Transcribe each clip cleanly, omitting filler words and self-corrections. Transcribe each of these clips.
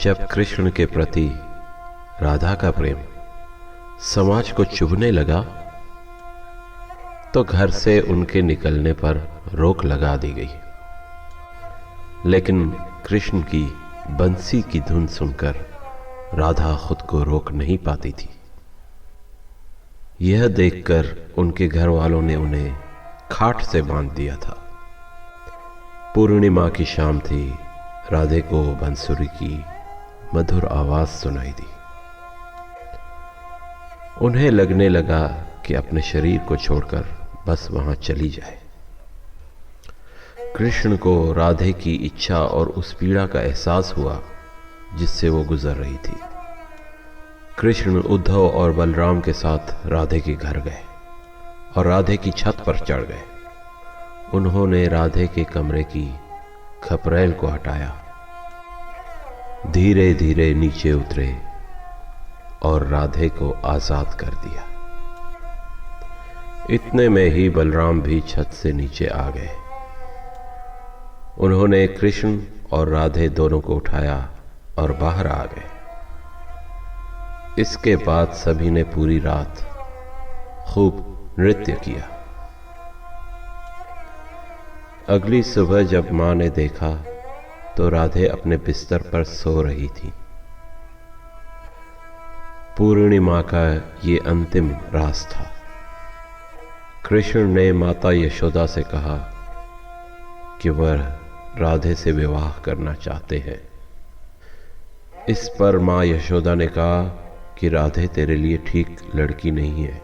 जब कृष्ण के प्रति राधा का प्रेम समाज को चुभने लगा तो घर से उनके निकलने पर रोक लगा दी गई। लेकिन कृष्ण की बंसी की धुन सुनकर राधा खुद को रोक नहीं पाती थी। यह देखकर उनके घर वालों ने उन्हें खाट से बांध दिया था। पूर्णिमा की शाम थी। राधे को बंसुरी की मधुर आवाज सुनाई दी। उन्हें लगने लगा कि अपने शरीर को छोड़कर बस वहां चली जाए। कृष्ण को राधे की इच्छा और उस पीड़ा का एहसास हुआ जिससे वो गुजर रही थी। कृष्ण उद्धव और बलराम के साथ राधे के घर गए और राधे की छत पर चढ़ गए। उन्होंने राधे के कमरे की खपरेल को हटाया, धीरे धीरे नीचे उतरे और राधे को आजाद कर दिया। इतने में ही बलराम भी छत से नीचे आ गए। उन्होंने कृष्ण और राधे दोनों को उठाया और बाहर आ गए। इसके बाद सभी ने पूरी रात खूब नृत्य किया। अगली सुबह जब मां ने देखा तो राधे अपने बिस्तर पर सो रही थी। पूर्णिमा का ये अंतिम रास था। कृष्ण ने माता यशोदा से कहा कि वह राधे से विवाह करना चाहते हैं। इस पर मां यशोदा ने कहा कि राधे तेरे लिए ठीक लड़की नहीं है।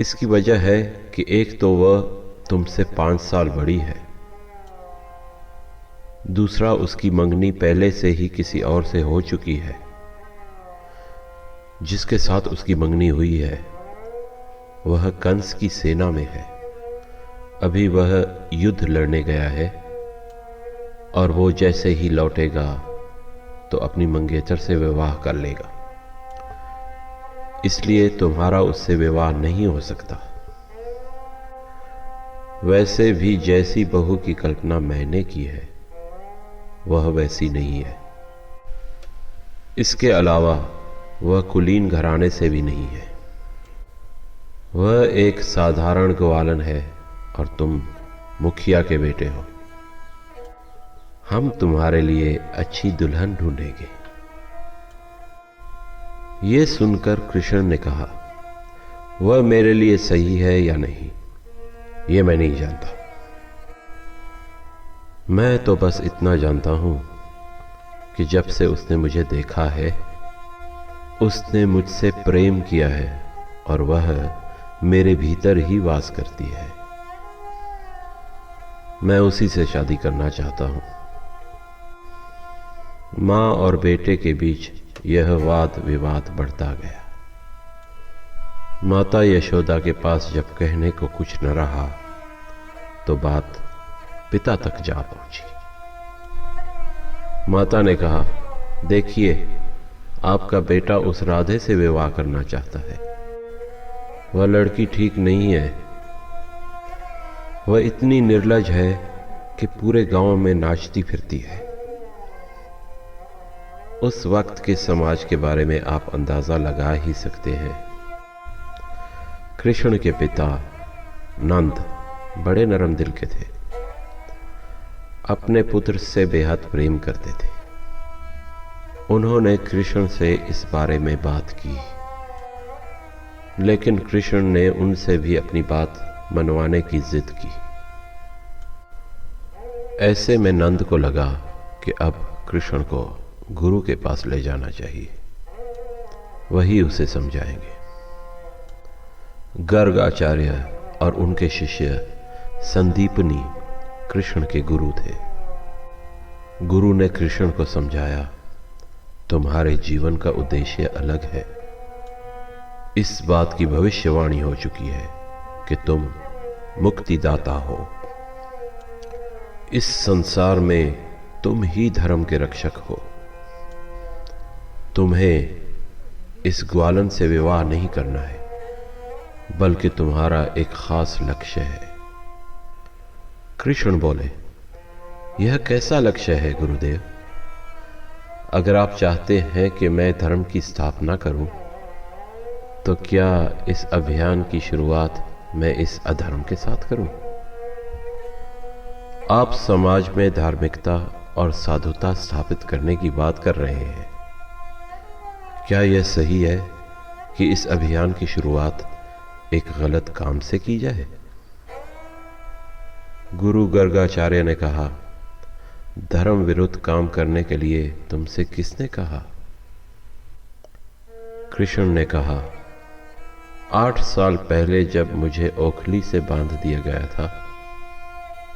इसकी वजह है कि एक तो वह तुमसे 5 साल बड़ी है, दूसरा उसकी मंगनी पहले से ही किसी और से हो चुकी है। जिसके साथ उसकी मंगनी हुई है वह कंस की सेना में है। अभी वह युद्ध लड़ने गया है और वो जैसे ही लौटेगा तो अपनी मंगेतर से विवाह कर लेगा। इसलिए तुम्हारा उससे विवाह नहीं हो सकता। वैसे भी जैसी बहू की कल्पना मैंने की है वह वैसी नहीं है। इसके अलावा वह कुलीन घराने से भी नहीं है। वह एक साधारण ग्वालन है और तुम मुखिया के बेटे हो। हम तुम्हारे लिए अच्छी दुल्हन ढूंढेंगे। यह सुनकर कृष्ण ने कहा, वह मेरे लिए सही है या नहीं यह मैं नहीं जानता। मैं तो बस इतना जानता हूं कि जब से उसने मुझे देखा है उसने मुझसे प्रेम किया है और वह मेरे भीतर ही वास करती है। मैं उसी से शादी करना चाहता हूं। मां और बेटे के बीच यह वाद विवाद बढ़ता गया। माता यशोदा के पास जब कहने को कुछ न रहा तो बात पिता तक जा पहुंची। माता ने कहा, देखिए आपका बेटा उस राधे से विवाह करना चाहता है। वह लड़की ठीक नहीं है। वह इतनी निर्लज है कि पूरे गांव में नाचती फिरती है। उस वक्त के समाज के बारे में आप अंदाजा लगा ही सकते हैं। कृष्ण के पिता नंद बड़े नरम दिल के थे। अपने पुत्र से बेहद प्रेम करते थे। उन्होंने कृष्ण से इस बारे में बात की, लेकिन कृष्ण ने उनसे भी अपनी बात मनवाने की जिद की। ऐसे में नंद को लगा कि अब कृष्ण को गुरु के पास ले जाना चाहिए, वही उसे समझाएंगे। गर्ग आचार्य और उनके शिष्य संदीपनी कृष्ण के गुरु थे। गुरु ने कृष्ण को समझाया, तुम्हारे जीवन का उद्देश्य अलग है। इस बात की भविष्यवाणी हो चुकी है कि तुम मुक्तिदाता हो। इस संसार में तुम ही धर्म के रक्षक हो। तुम्हें इस ग्वालन से विवाह नहीं करना है, बल्कि तुम्हारा एक खास लक्ष्य है। कृष्ण बोले, यह कैसा लक्ष्य है गुरुदेव? अगर आप चाहते हैं कि मैं धर्म की स्थापना करूं, तो क्या इस अभियान की शुरुआत मैं इस अधर्म के साथ करूं? आप समाज में धार्मिकता और साधुता स्थापित करने की बात कर रहे हैं। क्या यह सही है कि इस अभियान की शुरुआत एक गलत काम से की जाए? गुरु गर्गाचार्य ने कहा, धर्म विरुद्ध काम करने के लिए तुमसे किसने कहा? कृष्ण ने कहा, 8 साल पहले जब मुझे ओखली से बांध दिया गया था,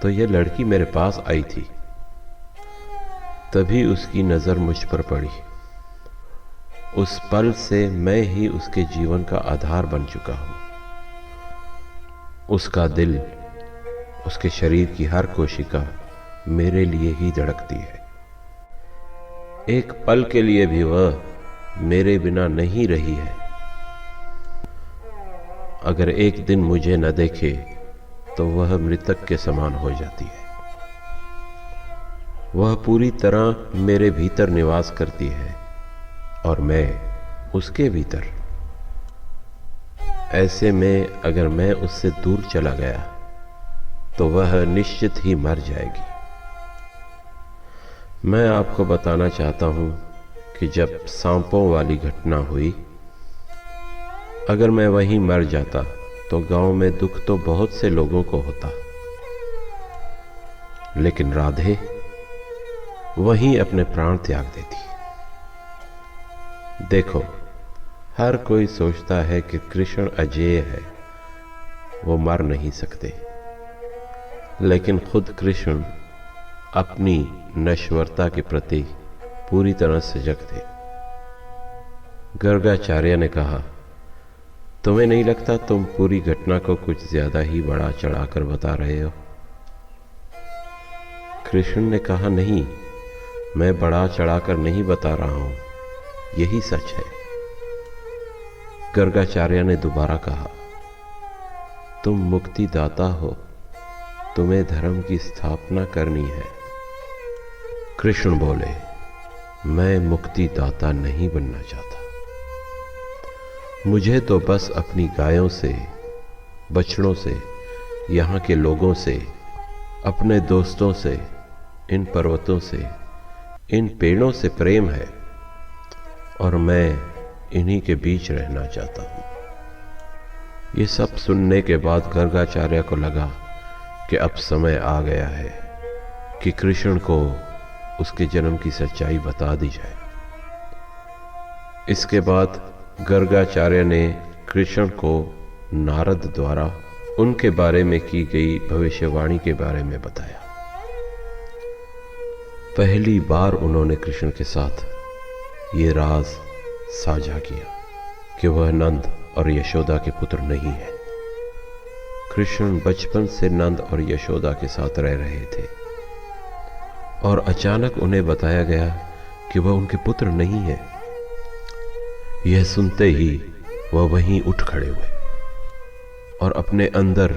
तो यह लड़की मेरे पास आई थी। तभी उसकी नजर मुझ पर पड़ी। उस पल से मैं ही उसके जीवन का आधार बन चुका हूं। उसका दिल, उसके शरीर की हर कोशिका मेरे लिए ही धड़कती है। एक पल के लिए भी वह मेरे बिना नहीं रही है। अगर एक दिन मुझे न देखे तो वह मृतक के समान हो जाती है। वह पूरी तरह मेरे भीतर निवास करती है और मैं उसके भीतर। ऐसे में अगर मैं उससे दूर चला गया तो वह निश्चित ही मर जाएगी। मैं आपको बताना चाहता हूं कि जब सांपों वाली घटना हुई, अगर मैं वहीं मर जाता तो गांव में दुख तो बहुत से लोगों को होता, लेकिन राधे वहीं अपने प्राण त्याग देती। देखो, हर कोई सोचता है कि कृष्ण अजेय है, वो मर नहीं सकते, लेकिन खुद कृष्ण अपनी नश्वरता के प्रति पूरी तरह सजग थे। गर्गाचार्य ने कहा, तुम्हें नहीं लगता तुम पूरी घटना को कुछ ज्यादा ही बड़ा चढ़ाकर बता रहे हो? कृष्ण ने कहा, नहीं, मैं बड़ा चढ़ाकर नहीं बता रहा हूं, यही सच है। गर्गाचार्य ने दोबारा कहा, तुम मुक्तिदाता हो, तुम्हें धर्म की स्थापना करनी है। कृष्ण बोले, मैं मुक्तिदाता नहीं बनना चाहता। मुझे तो बस अपनी गायों से, बछड़ों से, यहाँ के लोगों से, अपने दोस्तों से, इन पर्वतों से, इन पेड़ों से प्रेम है और मैं इन्हीं के बीच रहना चाहता हूं। ये सब सुनने के बाद गर्गाचार्य को लगा कि अब समय आ गया है कि कृष्ण को उसके जन्म की सच्चाई बता दी जाए। इसके बाद गर्गाचार्य ने कृष्ण को नारद द्वारा उनके बारे में की गई भविष्यवाणी के बारे में बताया। पहली बार उन्होंने कृष्ण के साथ ये राज साझा किया कि वह नंद और यशोदा के पुत्र नहीं है। कृष्ण बचपन से नंद और यशोदा के साथ रह रहे थे और अचानक उन्हें बताया गया कि वह उनके पुत्र नहीं है। यह सुनते ही वह वहीं उठ खड़े हुए और अपने अंदर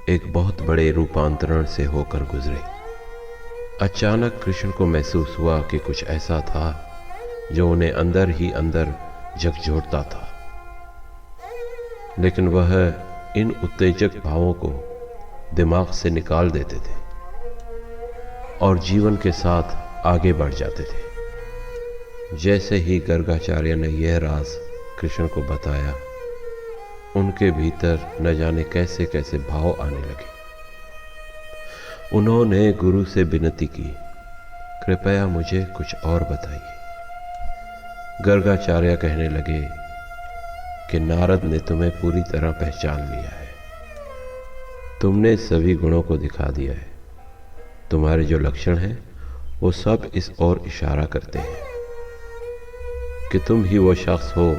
एक बहुत बड़े रूपांतरण से होकर गुजरे। अचानक कृष्ण को महसूस हुआ कि कुछ ऐसा था जो उन्हें अंदर ही अंदर झकझोरता था, लेकिन वह इन उत्तेजक भावों को दिमाग से निकाल देते थे और जीवन के साथ आगे बढ़ जाते थे। जैसे ही गर्गाचार्य ने यह राज कृष्ण को बताया, उनके भीतर न जाने कैसे कैसे भाव आने लगे। उन्होंने गुरु से विनती की, कृपया मुझे कुछ और बताइए। गर्गाचार्य कहने लगे कि नारद ने तुम्हें पूरी तरह पहचान लिया है। तुमने सभी गुणों को दिखा दिया है। तुम्हारे जो लक्षण हैं वो सब इस ओर इशारा करते हैं कि तुम ही वो शख्स हो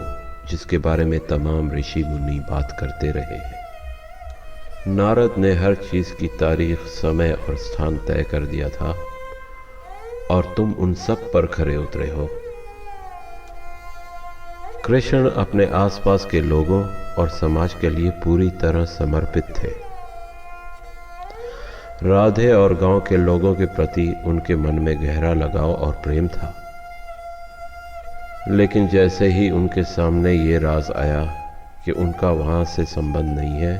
जिसके बारे में तमाम ऋषि मुनि बात करते रहे हैं। नारद ने हर चीज की तारीख, समय और स्थान तय कर दिया था और तुम उन सब पर खरे उतरे हो। कृष्ण अपने आसपास के लोगों और समाज के लिए पूरी तरह समर्पित थे। राधे और गांव के लोगों के प्रति उनके मन में गहरा लगाव और प्रेम था। लेकिन जैसे ही उनके सामने ये राज आया कि उनका वहां से संबंध नहीं है,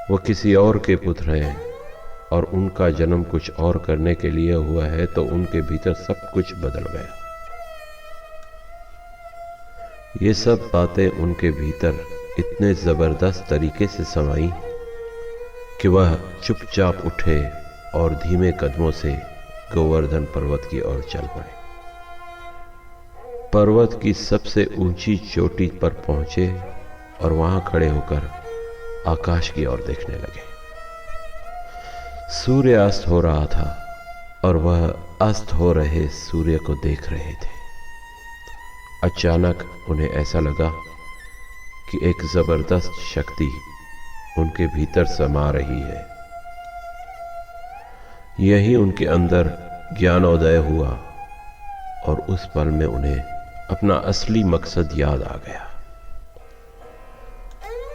वो किसी और के पुत्र हैं और उनका जन्म कुछ और करने के लिए हुआ है, तो उनके भीतर सब कुछ बदल गया। ये सब बातें उनके भीतर इतने जबरदस्त तरीके से समाई कि वह चुपचाप उठे और धीमे कदमों से गोवर्धन पर्वत की ओर चल पड़े। पर्वत की सबसे ऊंची चोटी पर पहुंचे और वहां खड़े होकर आकाश की ओर देखने लगे। सूर्य अस्त हो रहा था और वह अस्त हो रहे सूर्य को देख रहे थे। अचानक उन्हें ऐसा लगा कि एक जबरदस्त शक्ति उनके भीतर समा रही है। यही उनके अंदर ज्ञानोदय हुआ और उस पल में उन्हें अपना असली मकसद याद आ गया।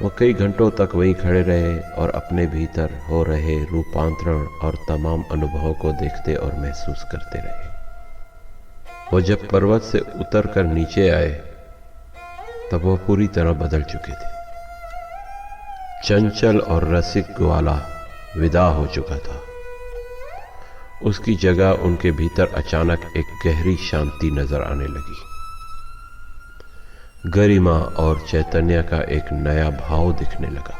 वो कई घंटों तक वहीं खड़े रहे और अपने भीतर हो रहे रूपांतरण और तमाम अनुभवों को देखते और महसूस करते रहे। वो जब पर्वत से उतरकर नीचे आए तब वो पूरी तरह बदल चुके थे। चंचल और रसिक ग्वाला विदा हो चुका था। उसकी जगह उनके भीतर अचानक एक गहरी शांति नजर आने लगी। गरिमा और चैतन्य का एक नया भाव दिखने लगा।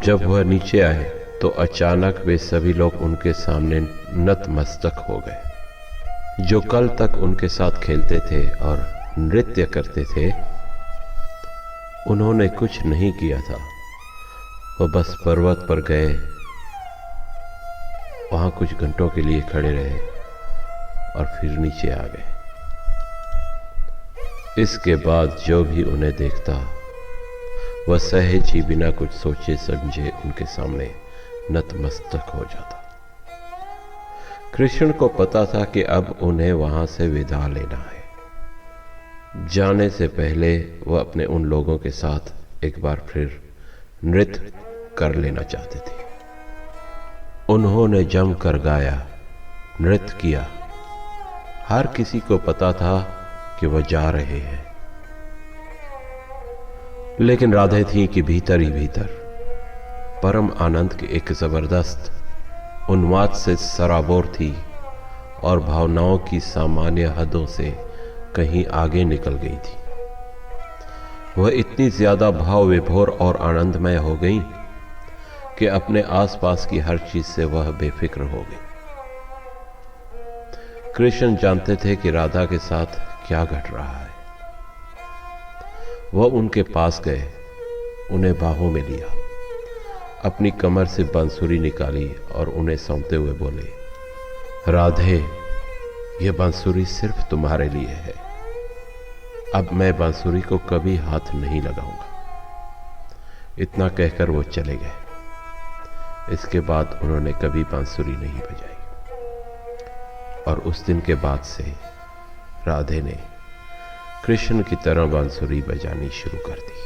जब वह नीचे आए तो अचानक वे सभी लोग उनके सामने नतमस्तक हो गए। जो कल तक उनके साथ खेलते थे और नृत्य करते थे, उन्होंने कुछ नहीं किया था। वो बस पर्वत पर गए, वहां कुछ घंटों के लिए खड़े रहे और फिर नीचे आ गए। इसके बाद जो भी उन्हें देखता वह सहज ही बिना कुछ सोचे समझे उनके सामने नतमस्तक हो जाता। कृष्ण को पता था कि अब उन्हें वहां से विदा लेना है। जाने से पहले वह अपने उन लोगों के साथ एक बार फिर नृत्य कर लेना चाहते थे। उन्होंने जमकर गाया, नृत्य किया। हर किसी को पता था कि वह जा रहे हैं, लेकिन राधे थी कि भीतर ही भीतर परम आनंद के एक जबरदस्त उन्माद से सराबोर थी और भावनाओं की सामान्य हदों से कहीं आगे निकल गई थी। वह इतनी ज्यादा भाव विभोर और आनंदमय हो गई कि अपने आसपास की हर चीज से वह बेफिक्र हो गई। कृष्ण जानते थे कि राधा के साथ क्या घट रहा है। वह उनके पास गए, उन्हें बाहों में लिया, अपनी कमर से बांसुरी निकाली और उन्हें सौंपते हुए बोले, राधे, यह बांसुरी सिर्फ तुम्हारे लिए है। अब मैं बांसुरी को कभी हाथ नहीं लगाऊंगा। इतना कहकर वो चले गए। इसके बाद उन्होंने कभी बांसुरी नहीं बजाई और उस दिन के बाद से राधे ने कृष्ण की तरह बांसुरी बजानी शुरू कर दी।